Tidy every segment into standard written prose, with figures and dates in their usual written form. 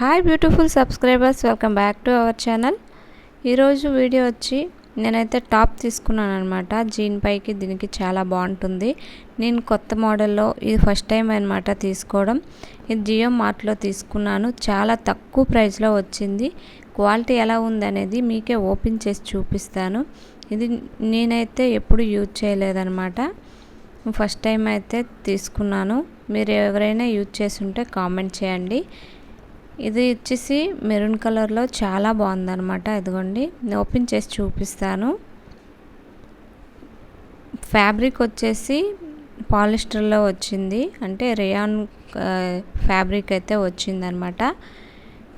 Hi beautiful subscribers, welcome back to our channel. ఈరోజు video వచ్చి నేనైతే టాప్ తీసుకున్నాను అనమాట. జీన్ పైకి దీనికి చాలా బాగుంటుంది. నేను కొత్త మోడల్లో ఇది ఫస్ట్ టైం అనమాట తీసుకోవడం. ఇది జియో మార్ట్లో తీసుకున్నాను. చాలా తక్కువ ప్రైస్లో వచ్చింది. క్వాలిటీ ఎలా ఉందనేది మీకే ఓపెన్ చేసి చూపిస్తాను. ఇది నేనైతే ఎప్పుడు యూజ్ చేయలేదన్నమాట. ఫస్ట్ టైం అయితే తీసుకున్నాను. మీరు ఎవరైనా యూజ్ చేసి ఉంటే కామెంట్ చేయండి. ఇది వచ్చేసి మెరూన్ కలర్లో చాలా బాగుందన్నమాట. ఇదిగోండి, ఓపెన్ చేసి చూపిస్తాను. ఫ్యాబ్రిక్ వచ్చేసి పాలిస్టర్లో వచ్చింది, అంటే రేయాన్ ఫ్యాబ్రిక్ అయితే వచ్చిందనమాట.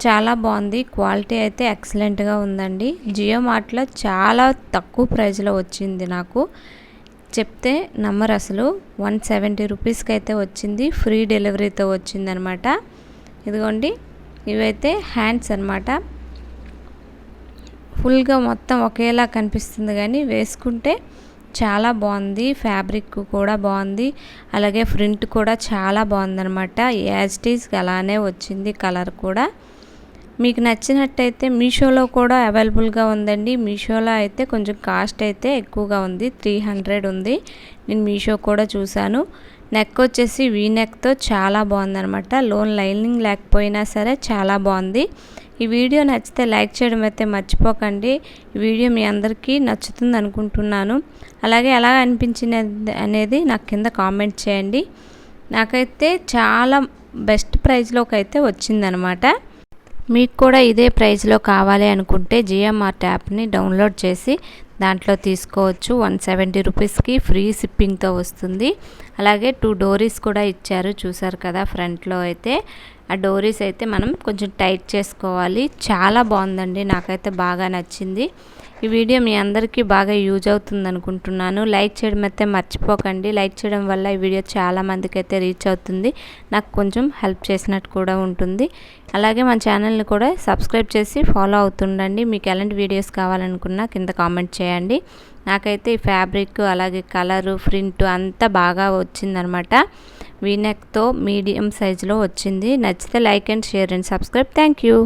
చాలా బాగుంది. క్వాలిటీ అయితే ఎక్సలెంట్గా ఉందండి. జియో మార్ట్లో చాలా తక్కువ ప్రైస్లో వచ్చింది. నాకు చెప్తే నమ్మరు అసలు. 170 రూపీస్కి అయితే వచ్చింది. ఫ్రీ డెలివరీతో వచ్చిందనమాట. ఇదిగోండి, ఇవైతే హ్యాండ్స్ అన్నమాట. ఫుల్గా మొత్తం ఒకేలా కనిపిస్తుంది, కానీ వేసుకుంటే చాలా బాగుంది. ఫ్యాబ్రిక్ కూడా బాగుంది, అలాగే ప్రింట్ కూడా చాలా బాగుందన్నమాట. యాజ్ ఇట్ ఈజ్ అలానే వచ్చింది. కలర్ కూడా మీకు నచ్చినట్టయితే మీషోలో కూడా అవైలబుల్గా ఉందండి. మీషోలో అయితే కొంచెం కాస్ట్ అయితే ఎక్కువగా ఉంది, 300 ఉంది. నేను మీషో కూడా చూశాను. నెక్ వచ్చేసి వీ నెక్తో చాలా బాగుందనమాట. లోన్ లైనింగ్ లేకపోయినా సరే చాలా బాగుంది. ఈ వీడియో నచ్చితే లైక్ చేయడం అయితే మర్చిపోకండి. ఈ వీడియో మీ అందరికీ నచ్చుతుంది అనుకుంటున్నాను. అలాగే ఎలా అనిపించింది అనేది నాకు కింద కామెంట్ చేయండి. నాకైతే చాలా బెస్ట్ ప్రైస్లోకి అయితే వచ్చిందనమాట. మీకు కూడా ఇదే ప్రైస్లో కావాలి అనుకుంటే జియో మార్ట్ యాప్ని డౌన్లోడ్ చేసి దాంట్లో తీసుకోవచ్చు. 170 రూపీస్కి ఫ్రీ షిప్పింగ్తో వస్తుంది. అలాగే 2 డోరీస్ కూడా ఇచ్చారు, చూసారు కదా. ఫ్రంట్లో అయితే ఆ డోరీస్ అయితే మనం కొంచెం టైట్ చేసుకోవాలి. చాలా బాగుందండి, నాకైతే బాగా నచ్చింది. ఈ వీడియో మీ అందరికీ బాగా యూజ్ అవుతుంది అనుకుంటున్నాను. లైక్ చేయడం అయితే మర్చిపోకండి. లైక్ చేయడం వల్ల ఈ వీడియో చాలా మందికి అయితే రీచ్ అవుతుంది. నాకు కొంచెం హెల్ప్ చేసినట్టు కూడా ఉంటుంది. అలాగే మన ఛానల్ని కూడా సబ్స్క్రైబ్ చేసి ఫాలో అవుతుండండి. మీకు ఎలాంటి వీడియోస్ కావాలనుకున్నా కింద కామెంట్ చేయండి. నాకైతే ఈ ఫ్యాబ్రిక్ అలాగే కలరు ప్రింట్ అంతా బాగా వచ్చిందనమాట. వీనెక్తో మీడియం సైజులో వచ్చింది. నచ్చితే like and share and subscribe. Thank you.